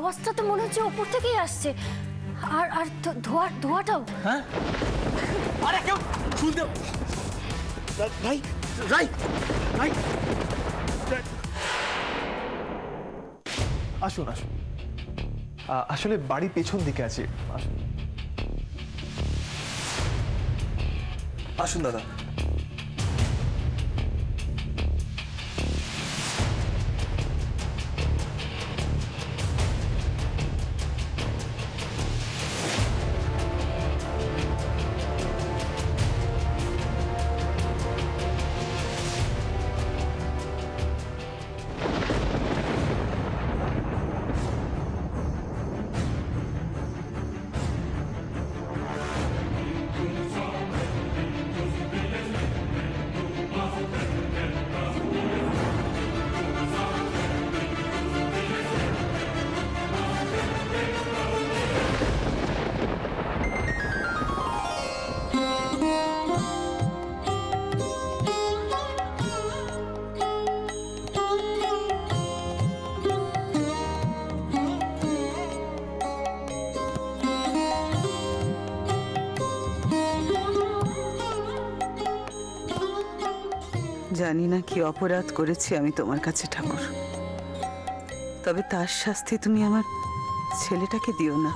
আওয়াজটা তো মনে হচ্ছে উপর থেকেই আসছে। আর আর ধোঁয়াটাও। হ্যাঁ, আরে কেউ শুনতে। রাই রাই রাই, আসুন আসুন। আসলে বাড়ি পেছন দিকে আছে। আসুন আসুন দাদা। জানি না কি অপরাধ করেছি আমি তোমার কাছে ঠাকুর, তবে তার শাস্তি তুমি আমার ছেলেটাকে দিও না।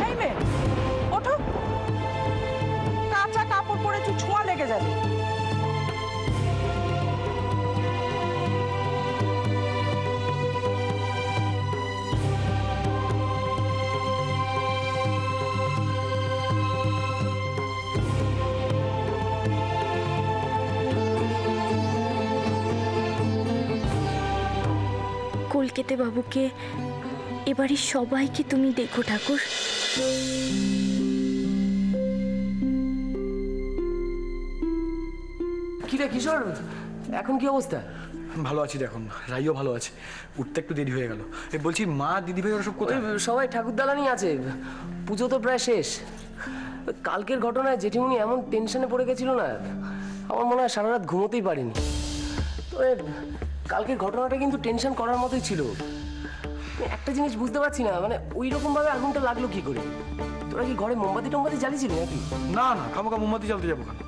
এই মেয়ে ওঠো, কাঁচা কাপড় পরেছি, ছোঁয়া লেগে যাবে। কলকাতা বাবুকে এবারে সবাইকে তুমি দেখো ঠাকুর। কিরে কিশোর, এখন কি অবস্থা? ভালো আছি, দেখুন রাইও ভালো আছে। উঠতে একটু দেরি হয়ে গেল। বলছি মা দিদিভাই ওরা সব কোথায়? সবাই ঠাকুর দালানই আছে, পুজো তো প্রায় শেষ। কালকের ঘটনায় জেঠিমণি এমন টেনশনে পড়ে গেছিল না, আমার মনে হয় সারা রাত ঘুমোতেই পারিনি। তবে কালকের ঘটনাটা কিন্তু টেনশন করার মতোই ছিল। একটা জিনিস বুঝতে পারছি না, মানে ওই রকম ভাবে আগুনটা লাগলো কি করে? তোরা কি ঘরে মোমবাতি টোমবাতি জ্বালিয়েছিলি নাকি? না না, খামোখা মোমবাতি জ্বালতে যাবো কেন?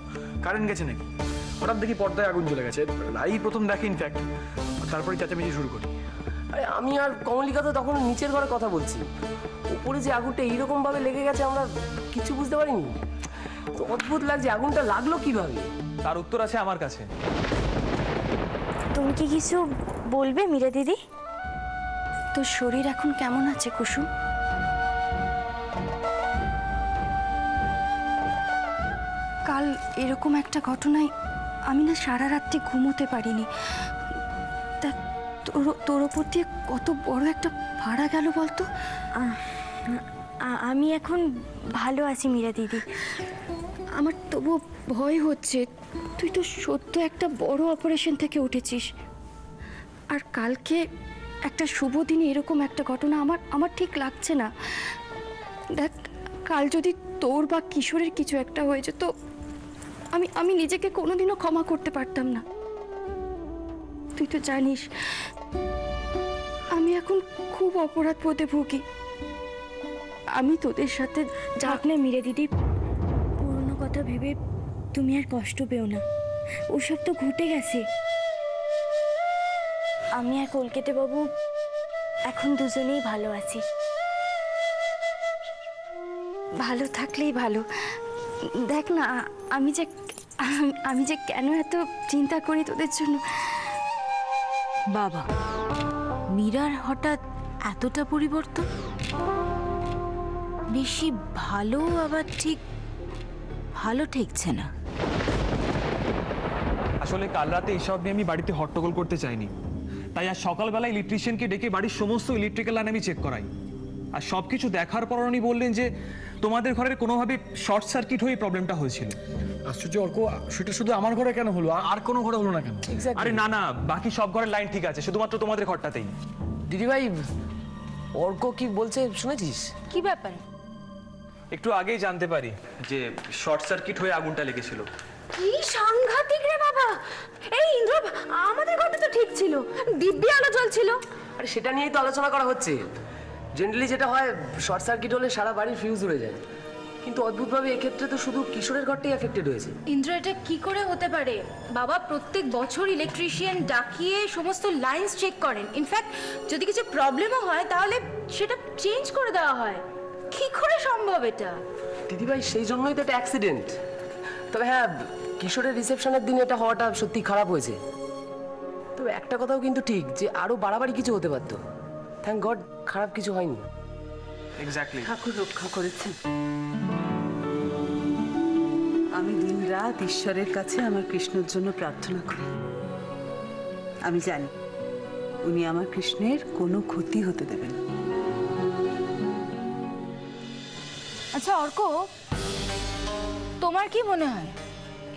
কারেন্ট গেছে নাকি? হঠাৎ দেখি পর্দায় আগুন জ্বলে গেছে। রাই প্রথম দেখে ইনফ্যাক্ট, তারপরে চেঁচামেচি শুরু করি। আরে আমি আর কমলিকা তো তখন নিচের ঘরে কথা বলছি, উপরে যে আগুনটা এইরকম ভাবে লেগে গেছে আমরা কিছু বুঝতে পারিনি। তো অদ্ভুত লাগছে, আগুনটা লাগলো কিভাবে? তার উত্তর আছে আমার কাছে। তুমি কি কিছু বলবে মীরা দিদি? তোর শরীর এখন কেমন আছে কুসুম? কাল এরকম একটা ঘটনায় আমি না সারা রাত্রি ঘুমোতে পারিনি। তা তোর ওপর দিয়ে কত বড় একটা ভাড়া গেল বলতো। আমি এখন ভালো আছি মীরা দিদি, আমার তবু ভয় হচ্ছে। তুই তো সত্য একটা বড় অপারেশন থেকে উঠেছিস, আর কালকে একটা শুভ দিনে এরকম একটা ঘটনা আমার ঠিক লাগছে না। দেখ, কাল যদি তোর বা কিশোরের কিছু একটা হয়ে যেত, আমি নিজেকে কোনোদিনও ক্ষমা করতে পারতাম না। তুই তো জানিস আমি এখন খুব অপরাধ বোধে ভুগি। আমি তোদের সাথে যাকনে মীরা দিদি, পুরনো কথা ভেবে তুমি আর কষ্ট পেও না, ওসব তো ঘটে গেছে। আমি আর কলকাতা বাবু এখন দুজনেই ভালো আছি। ভালো থাকলেই ভালো। দেখ না, আমি যে কেন এত চিন্তা করি তোদের জন্য। বাবা, মীরার হঠাৎ এতটা পরিবর্তন? বেশি ভালো আবার ঠিক ভালো ঠেকছে না। আসলে কাল রাতে এইসব নিয়ে আমি বাড়িতে হট্টগোল করতে চাইনি, তাই আজ সকালবেলা ইলেকট্রিশিয়ানকে ডেকে বাড়ির সমস্ত ইলেকট্রিক্যাল লাইন আমি চেক করাই। আর সবকিছু দেখার পর উনি বললেন যে তোমাদের ঘরের কোনোভাবে শর্ট সার্কিট হয়ে প্রবলেমটা হয়েছিল। আশ্চর্য অর্ক, সেটা শুধু আমার ঘরে কেন হলো, আর কোনো ঘরে হলো না কেন? আরে না না, বাকি সব ঘরের লাইন ঠিক আছে, শুধুমাত্র তোমাদের ঘরটাতেই। দিদিভাই অর্ক কি বলছে শুনেছিস? কি ব্যাপারে? একটু আগেই জানতে পারি যে শর্ট সার্কিট হয়ে আগুনটা লেগেছিল। কি সাংঘাতিক রে বাবা! এই ইন্দ্র, আমাদের ঘরটা তো ঠিক ছিল, দিব্যি আলো জ্বলছিল। আরে সেটা নিয়েই তো আলোচনা করা হচ্ছে। জেনারেলি যেটা হয়, শর্ট সার্কিট হলে সারা বাড়ির ফিউজ উড়ে যায়, কিন্তু অদ্ভুতভাবে এক্ষেত্রে তো শুধু কিশোরের ঘরটাই এফেক্টেড হয়েছে। ইন্দ্র, এটা কি করে হতে পারে? বাবা প্রত্যেক বছর ইলেকট্রিশিয়ান ডাকিয়ে সমস্ত লাইনস চেক করেন। ইনফ্যাক্ট যদি কিছু প্রবলেমও হয় তাহলে সেটা চেঞ্জ করে দেওয়া হয়। কি করে সম্ভব এটা? দিদিভাই সেই জন্যই তো এটা অ্যাক্সিডেন্ট। তবে হ্যাঁ, কিশোরের রিসেপশনের দিন এটা হওয়াটা সত্যি খারাপ হয়েছে। তবে একটা কথাও কিন্তু ঠিক যে আরো বাড়াবাড়ি কিছু হতে পারতো। থ্যাংক গড খারাপ কিছু হয়নি। এক্স্যাক্টলি। ঠাকুর রক্ষা করেছেন। আমি দিনরাত ঈশ্বরের কাছে আমার কৃষ্ণর জন্য প্রার্থনা করি। আমি জানি উনি আমার কৃষ্ণের কোনো ক্ষতি হতে দেবেন না। আচ্ছা অর্ক, তোমার কি মনে হয়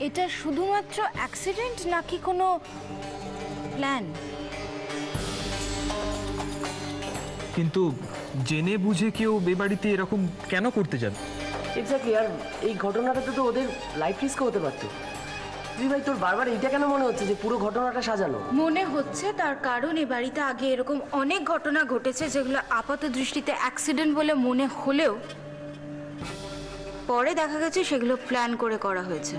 এটা শুধুমাত্র অ্যাক্সিডেন্ট নাকি কোনো প্ল্যান? কিন্তু জেনে বুঝে কেউ এ বাড়িতে এরকম কেন করতে যাবে? এক্স্যাক্টলি। আর এই ঘটনাটাতে তো ওদের লাইফ রিস্কও হতে পারতো। দিদিভাই তোর বারবার এইটা কেন মনে হচ্ছে যে পুরো ঘটনাটা সাজানো? মনে হচ্ছে তার কারণ এই বাড়িতে আগে এরকম অনেক ঘটনা ঘটেছে যেগুলো আপাত দৃষ্টিতে অ্যাক্সিডেন্ট বলে মনে হলেও পরে দেখা গেছে সেগুলো প্ল্যান করে করা হয়েছে।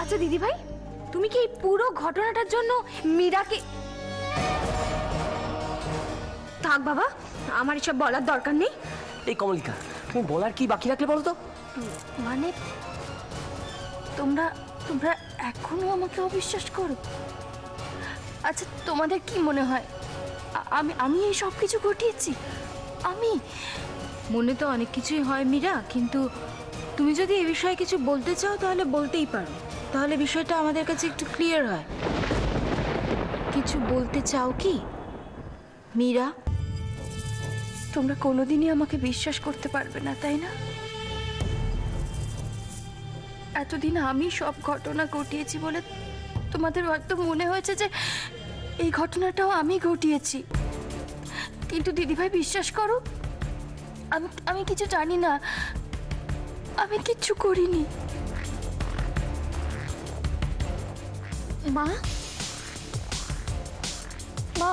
আচ্ছা দিদি ভাই, তুমি কি এই পুরো ঘটনাটার জন্য মীরাকে... থাক বাবা, আমার এসব বলার দরকার নেই। এই কমলিকা, তুমি বলার কি বাকি রাখলে বলো তো? মানে তোমরা তোমরা এখনো আমাকে অবিশ্বাস করো? আচ্ছা তোমাদের কি মনে হয় আমি আমি এই সব কিছু ঘটিয়েছি? আমি মনে তো অনেক কিছুই হয় মীরা, কিন্তু তুমি যদি এই বিষয়ে কিছু বলতে চাও তাহলে বলতেই পারো, তাহলে বিষয়টা আমাদের কাছে একটু ক্লিয়ার হয়। কিছু বলতে চাও কি মীরা? তোমরা কোনোদিনই আমাকে বিশ্বাস করতে পারবে না, তাই না? এতদিন আমি সব ঘটনা ঘটিয়েছি বলে তোমাদের হয়তো মনে হয়েছে যে এই ঘটনাটাও আমি ঘটিয়েছি, কিন্তু দিদিভাই বিশ্বাস করো, আমি কিছু জানি না, আমি কিচ্ছু করিনি। মা মা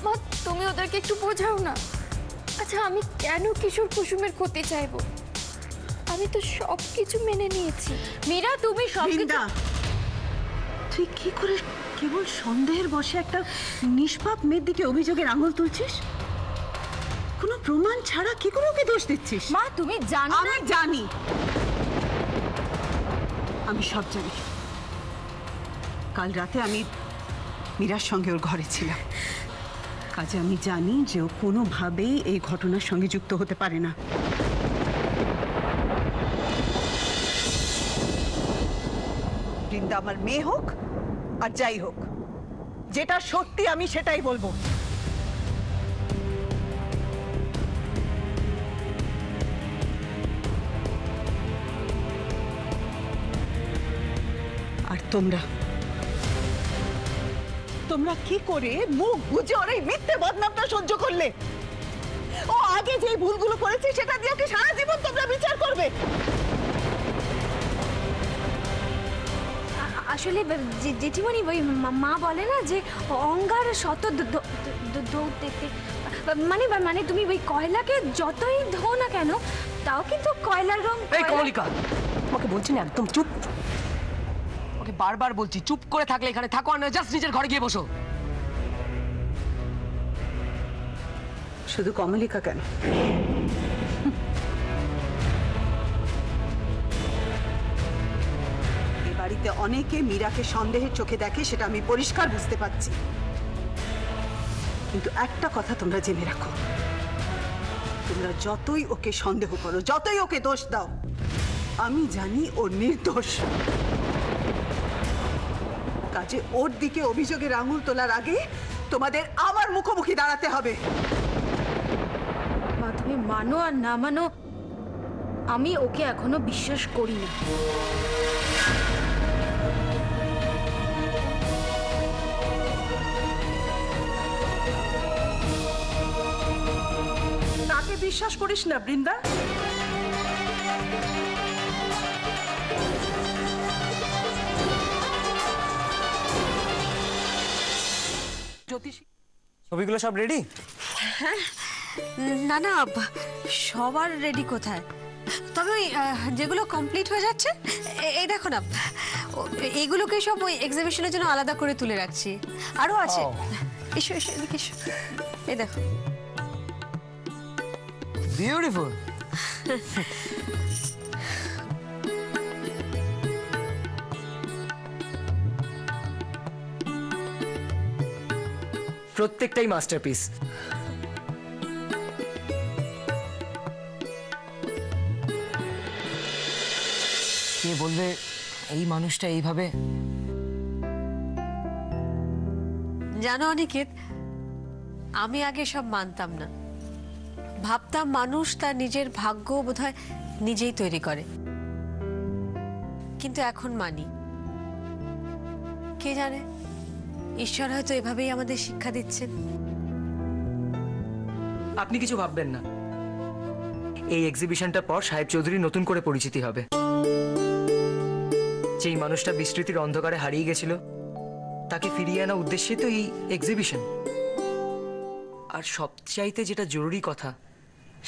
মা তুমি ওদেরকে একটু বোঝাও না। আচ্ছা আমি কেন কিশোর কুসুমের ক্ষতি চাইবো? আমি তো সব কিছু মেনে নিয়েছি। মীরা তুমি সব কিছু... তুই কি করে কেবল সন্দেহের বশে একটা নিষ্পাপ মেয়ের দিকে অভিযোগের আঙুল তুলছিস? কোনো প্রমাণ ছাড়া কি করে ওকে দোষ দিচ্ছিস? মা তুমি জানো না? আমি জানি, আমি সব জানি। কাল রাতে আমি মীরার সঙ্গে ওর ঘরে ছিলাম, কাজে আমি জানি যে ও কোনোভাবেই এই ঘটনার সঙ্গে যুক্ত হতে পারে না। বৃন্দা আমার মেয়ে হোক আর যাই হোক, যেটা সত্যি আমি সেটাই বলবো। আর তোমরা কি করে মুখ বুঝে ওর এই মিথ্যে বদনামটা সহ্য করলে? ও আগে যে ভুলগুলো করেছে সেটা দিয়ে ওকে সারা জীবন তোমরা বিচার করবে? আসলে জেঠিমণি ওই মা বলে না যে অঙ্গার শত মানে মানে তুমি ওই কয়লাকে যতই ধো না কেন তাও কিন্তু কয়লার রং... এই কমলিকা, তোমাকে বলছি না একদম চুপ। ওকে বারবার বলছি চুপ করে থাকলে এখানে থাকো, আর না জাস্ট নিজের ঘরে গিয়ে বসো। শুধু কমলিকা কেন, এই বাড়িতে অনেকে মীরাকে সন্দেহের চোখে দেখে, সেটা আমি পরিষ্কার বুঝতে পারছি। কিন্তু একটা কথা তোমরা জেনে রাখো, তোমরা যতই ওকে সন্দেহ করো, যতই ওকে দোষ দাও, আমি জানি ও নির্দোষ। কাজে ওর দিকে অভিযোগের আঙুল তোলার আগে তোমাদের আমার মুখোমুখি দাঁড়াতে হবে। মা তুমি মানো আর না মানো, আমি ওকে এখনো বিশ্বাস করি না। তাকে বিশ্বাস করিস না বৃন্দা। জ্যোতিষী ছবিগুলো সব রেডি? না না, সবার রেডি কোথায়? তবে ওই যেগুলো কমপ্লিট হয়ে যাচ্ছে এই দেখো না, এইগুলোকে সব ওই এক্সিবিশনের জন্য আলাদা করে তুলে রাখছি। আরো আছে, এসো এসো এদিকে এসো, এই দেখো। বিউটিফুল। প্রত্যেকটাই মাস্টারপিস। কে বলবে এই মানুষটা এইভাবে? জানো অনিকেত, আমি আগে সব মানতাম না, ভাবতাম মানুষ তার নিজের ভাগ্য বোধহয় নিজেই তৈরি করে, কিন্তু এখন মানি। কে জানে, ঈশ্বর হয়তো এভাবেই আমাদের শিক্ষা দিচ্ছেন। আপনি কিছু ভাববেন না, এই এক্সিবিশনটার পর সাহেব চৌধুরী নতুন করে পরিচিতি হবে। যেই মানুষটা বিস্মৃতির অন্ধকারে হারিয়ে গেছিল তাকে ফিরিয়ে আনার উদ্দেশ্যে তো এই এক্সিবিশন। আর সবচাইতে যেটা জরুরি কথা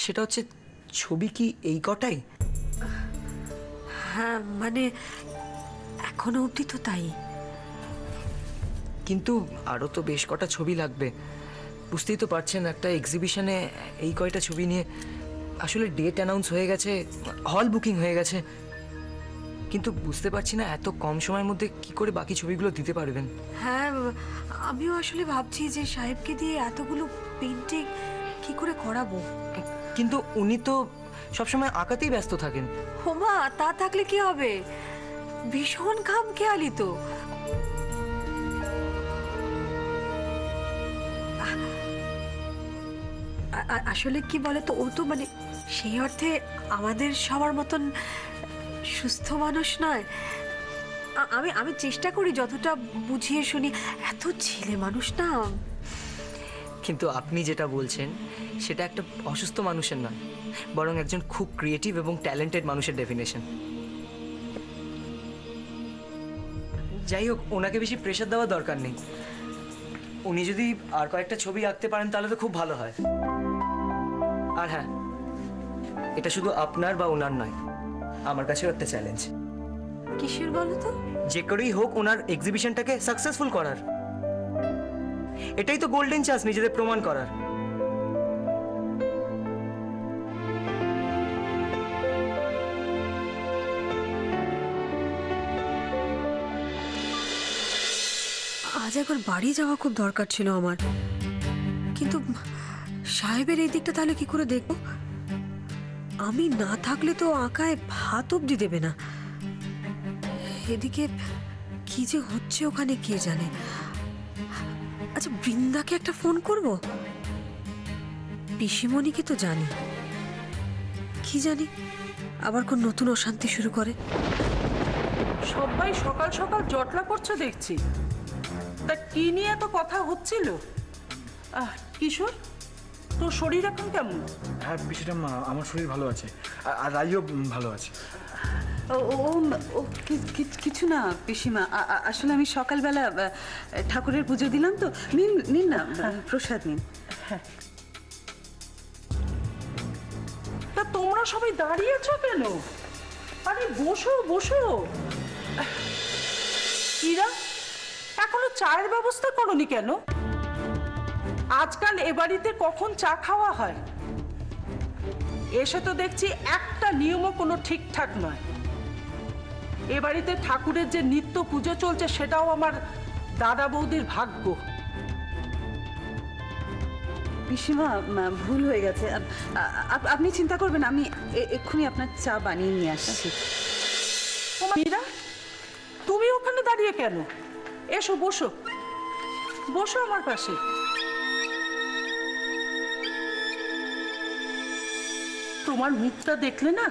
সেটা হচ্ছে, ছবি কি এই কটাই? হ্যাঁ মানে এখনো অবধি তো তাই, কিন্তু আরো তো বেশ কটা ছবি লাগবে। বুঝতেই তো পারছেন, একটা এক্সিবিশনে এই কয়টা ছবি নিয়ে আসলে ডেট অ্যানাউন্স হয়ে গেছে, হল বুকিং হয়ে গেছে, কিন্তু বুঝতে পারছি না এত কম সময়ের মধ্যে কি করে বাকি ছবিগুলো দিতে পারবেন। হ্যাঁ আমিও আসলে ভাবছি যে সাহেবকে দিয়ে এতগুলো পেইন্টিং কি করে করাবো। কিন্তু উনি তো সবসময় আঁকাতেই ব্যস্ত থাকেন। হোমা, তা থাকলে কি হবে, ভীষণ খাম খেয়ালি তো। আসলে কি বলতো, ও তো মানে সেই অর্থে আমাদের সবার মতন সুস্থ মানুষ নয়। আমি চেষ্টা করি যতটা বুঝিয়ে শুনি, এত ছেলে মানুষ না। কিন্তু আপনি যেটা বলছেন সেটা একটা অসুস্থ মানুষের নয়, বরং একজন খুব ক্রিয়েটিভ এবং ট্যালেন্টেড মানুষের ডেফিনেশন। যাই হোক, ওনাকে বেশি প্রেশার দেওয়ার দরকার নেই। উনি যদি আর কয়েকটা ছবি আঁকতে পারেন তাহলে তো খুব ভালো হয়। আর হ্যাঁ, এটা শুধু আপনার বা ওনার নয়, আমার কাছেও একটা চ্যালেঞ্জ। কিসের বলো তো? যে করেই হোক ওনার এক্সিবিশনটাকে সাকসেসফুল করার। এটাই তো গোল্ডেন চান্স নিজেদের প্রমাণ করার। আজ একবার বাড়ি যাওয়া খুব দরকার ছিল আমার, কিন্তু সাহেবের এই দিকটা তাহলে কি করে দেখবো? আমি না থাকলে তো আঁকায় ভাত অব্দি দেবে না। এদিকে কি যে হচ্ছে ওখানে কে জানে। আচ্ছা, বৃন্দাকে একটা ফোন করব। পিসিমণিকে তো জানি, কি জানি আবার কোন নতুন অশান্তি শুরু করে। সবাই সকাল সকাল জটলা করছো দেখছি, তা কি নিয়ে এত কথা হচ্ছিল? কিশোর, তোর শরীর এখন কেমন? হ্যাঁ পিসিটা, আমার শরীর ভালো আছে, আর রাইও ভালো আছে। ও কিছু না পিসিমা, আসলে আমি সকালবেলা ঠাকুরের পুজো দিলাম তো। নিন নিন না, প্রসাদ নিন। তা তোমরা সবাই দাঁড়িয়েছো কেন? আরে বসো বসো। ইরা, এখনো চায়ের ব্যবস্থা করোনি কেন? আজকাল এ বাড়িতে কখন চা খাওয়া হয়? এসে তো দেখছি একটা নিয়মও কোনো ঠিকঠাক নয়। এ বাড়িতে ঠাকুরের যে নিত্য পুজো চলছে সেটাও আমার দাদা বৌদির ভাগ্য। পিসিমা ভুল হয়ে গেছে। আপনি চিন্তা করবেন, আমি এক্ষুনি আপনার চা বানিয়ে নিয়ে আসছি। মীরা, তুমি ওখানে দাঁড়িয়ে কেন? এসো, বসো বসো আমার পাশে। তোমার মুখটা দেখলে না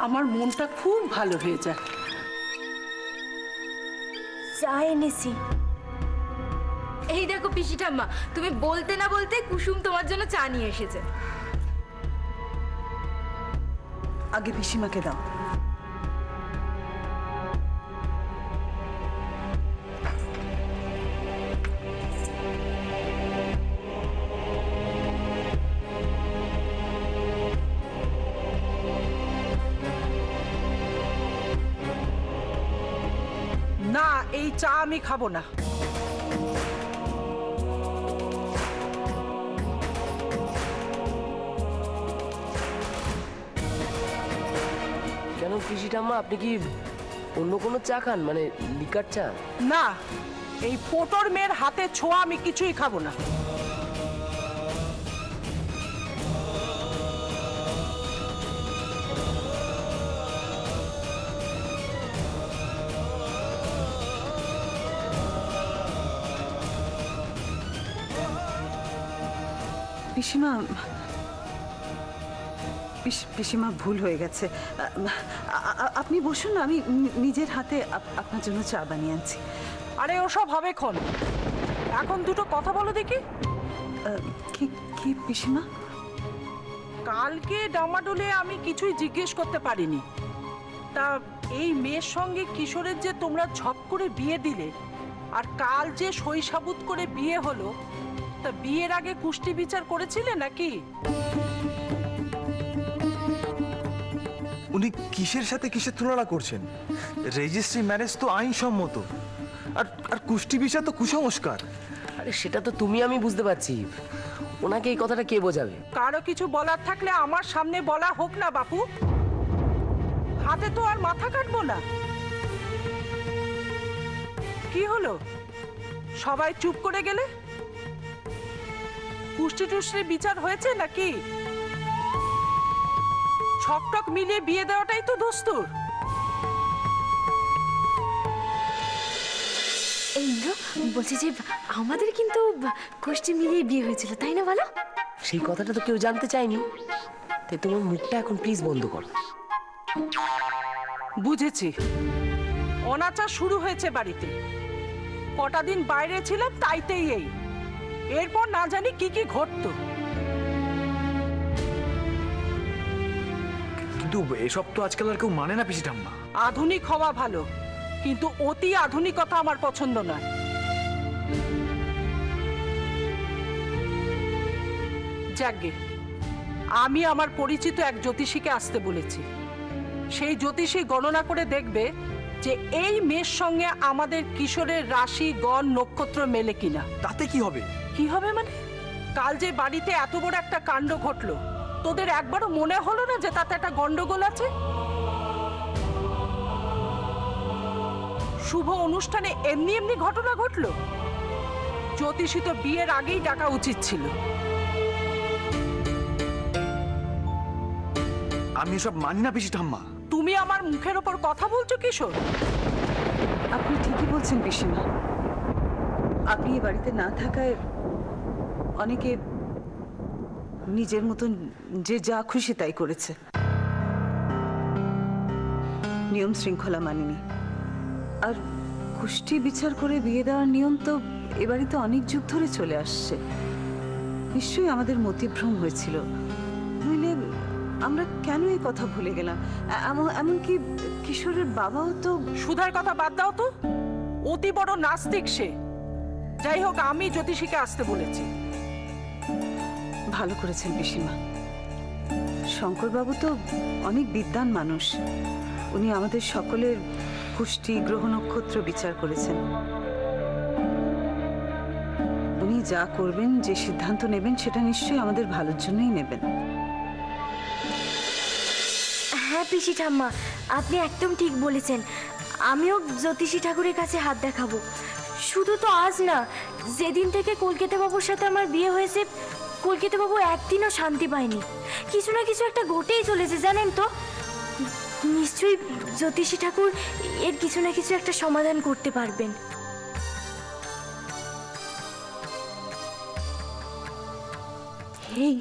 আমার মনটা খুব ভালো হয়ে যায়। চা এনেছি। এই দেখো পিসি ঠাম্মা, তুমি বলতে না বলতে কুসুম তোমার জন্য চা নিয়ে এসেছে। আগে পিসিমাকে দাও। না, এই চা আমি খাবো না। কেন পিসি ঠাম্মা, আপনি কি অন্য কোনো চা খান, মানে লিকার চা? না, এই পোটর মেয়ের হাতে ছোঁয়া আমি কিছুই খাবো না। পিসিমা পিসিমা ভুল হয়ে গেছে। আপনি বসুন, আমি নিজের হাতে আপনার জন্য চা বানিয়ে আনছি। আরে ওসব হবে ক্ষণ, এখন দুটো কথা বলো দেখি। কি কি পিসিমা? কালকে ডামাডোলে আমি কিছুই জিজ্ঞেস করতে পারিনি, তা এই মেয়ের সঙ্গে কিশোরের যে তোমরা ঝপ করে বিয়ে দিলে, আর কাল যে শৈশাবুত করে বিয়ে হলো, তা বিয়ের আগে কুষ্টি বিচার করেছিলে নাকি? উনি কিসের সাথে কিসের তুলনা করছেন? রেজিস্ট্রি ম্যারেজ তো আইনসম্মত, আর আর কুষ্টি বিচার তো কুসংস্কার। আরে সেটা তো তুমি আমি বুঝতে পারছি, ওনাকে এই কথাটা কে বোঝাবে? কারো কিছু বলার থাকলে আমার সামনে বলা হোক না বাপু, হাতে তো আর মাথা কাটবো না। কি হলো, সবাই চুপ করে গেলে? কুষ্টি টুষ্টি বিচার হয়েছে নাকি? ছকটক মিলিয়ে বিয়ে দেওয়াটাই তো দস্তুর। ইন্দ্র, বলছি যে আমাদের কিন্তু কুষ্টি মিলিয়ে বিয়ে হয়েছিল, তাই না বলো? সেই কথাটা তো কেউ জানতে চায়নি, তাই তোমার মুখটা এখন প্লিজ বন্ধ করো। বুঝেছি, অনাচার শুরু হয়েছে বাড়িতে। কটা দিন বাইরে ছিলাম তাইতেই এই, এরপর না জানি কি কি ঘটতো। কিন্তু এসব তো আজকাল আর কেউ মানে না পিসি ঠাম্মা। আধুনিক হওয়া ভালো, কিন্তু অতি আধুনিকতা আমার পছন্দ নয়। যাকগে, আমি আমার পরিচিত এক জ্যোতিষীকে আসতে বলেছি। সেই জ্যোতিষী গণনা করে দেখবে যে এই মেয়ের সঙ্গে আমাদের কিশোরের রাশি গণ নক্ষত্র মেলে কিনা। তাতে কি হবে? কি হবে মানে? কাল যে বাড়িতে এত বড় একটা কাণ্ড ঘটলো, তোদের একবারও মনে হলো না যে তাতে একটা গন্ডগোল আছে? শুভ অনুষ্ঠানে এমনি এমনি ঘটনা ঘটলো? জ্যোতিষী তো বিয়ের আগেই ডাকা উচিত ছিল। আমি এসব মানি না পিসি ঠাম্মা। তুমি আমার মুখের ওপর কথা বলছো কিশোর? আপনি ঠিকই বলছেন পিসিমা। আপনি এ বাড়িতে না থাকায় অনেকে নিজের মতন যে যা খুশি তাই করেছে, নিয়ম শৃঙ্খলা মানেনি। আর কুষ্টি বিচার করে বিয়ে দেওয়ার নিয়ম তো এ বাড়িতে অনেক যুগ ধরে চলে আসছে। নিশ্চয়ই আমাদের মতিভ্রম হয়েছিল, নইলে আমরা কেন এই কথা ভুলে গেলাম? এমনকি কিশোরের বাবাও তো। সুধার কথা বাদ দাও তো, অতি বড় নাস্তিক সে। যাই হোক, আমি জ্যোতিষীকে আসতে বলেছি। ভালো করেছেন পিসিমা। শঙ্করবাবু তো অনেক বিদ্বান মানুষ, উনি আমাদের সকলের কুষ্টি গ্রহ নক্ষত্র বিচার করেছেন। উনি যা করবেন, যে সিদ্ধান্ত নেবেন, সেটা নিশ্চয়ই আমাদের ভালোর জন্যই নেবেন। হ্যাঁ পিসি ঠাম্মা, আপনি একদম ঠিক বলেছেন। আমিও জ্যোতিষী ঠাকুরের কাছে হাত দেখাবো। শুধু তো আজ না, যেদিন থেকে কলকাতা বাবুর সাথে আমার বিয়ে হয়েছে কলকাতা বাবু একদিনও শান্তি পায়নি, কিছু না কিছু একটা ঘটেই চলেছে জানেন তো। নিশ্চয়ই জ্যোতিষী ঠাকুর এর কিছু না কিছু একটা সমাধান করতে পারবেন।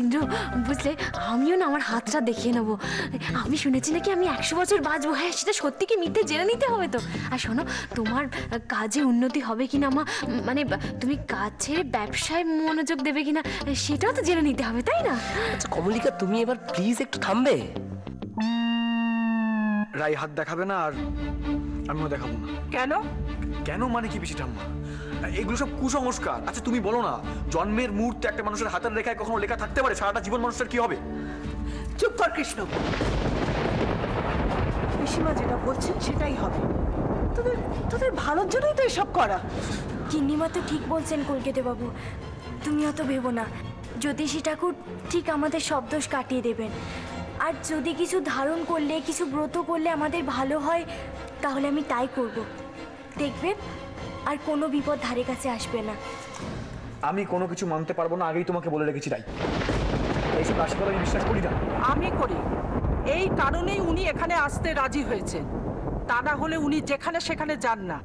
ইন্দ্র বুঝলে, আমিও না আমার হাতটা দেখিয়ে নেবো। আমি শুনেছি নাকি আমি 100 বছর বাঁচবো। হ্যাঁ, সেটা সত্যি কি মিথ্যে জেনে নিতে হবে তো। আর শোনো, তোমার কাজে উন্নতি হবে কিনা, মানে তুমি কাজ ছেড়ে ব্যবসায় মনোযোগ দেবে কিনা, সেটাও তো জেনে নিতে হবে, তাই না? আচ্ছা কমলিকা, তুমি এবার প্লিজ একটু থামবে। রাই হাত দেখাবে না, আর আমিও দেখাবো না। কেন? কেন মানে কি পিসি ঠাম্মা? এগুলো সব কুসংস্কার। আচ্ছা তুমি বলো না, জন্মের মুহূর্তে একটা মানুষের হাতের রেখায় কখনো লেখা থাকতে পারে সারাটা জীবন মানুষের কি হবে? চুপ কর কৃষ্ণ, পিসিমা যেটা বলছেন সেটাই হবে। তোদের ভালোর জন্যই তো এসব করা। গিন্নিমা তো ঠিক বলছেন কলকাতা বাবু, তুমি অত ভেবো না। জ্যোতিষী ঠাকুর ঠিক আমাদের সব দোষ কাটিয়ে দেবেন। আর যদি কিছু ধারণ করলে, কিছু ব্রত করলে আমাদের ভালো হয়, তাহলে আমি তাই করব। দেখবেন আর কোনো বিপদ ধারে কাছে আসবে না। আমি কোনো কিছু মানতে পারবো না, আগেই তোমাকে বলে রেখেছি। তাই এইসব রাশিফল আমি বিশ্বাস করি না। আমি করি, এই কারণেই উনি এখানে আসতে রাজি হয়েছেন। তা না হলে উনি যেখানে সেখানে যান না।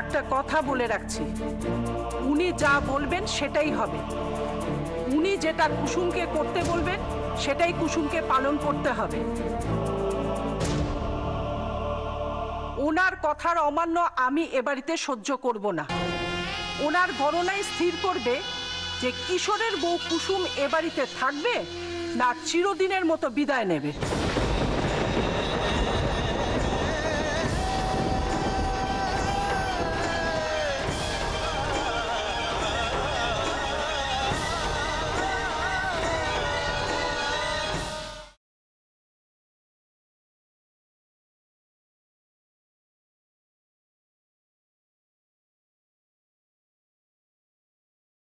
একটা কথা বলে রাখছি, উনি যা বলবেন সেটাই হবে। উনি যেটা কুসুমকে করতে বলবেন সেটাই কুসুমকে পালন করতে হবে। ওনার কথার অমান্য আমি এ বাড়িতে সহ্য করব না। ওনার গণনায় স্থির করবে যে কিশোরের বউ কুসুম এ বাড়িতে থাকবে না চিরদিনের মতো বিদায় নেবে।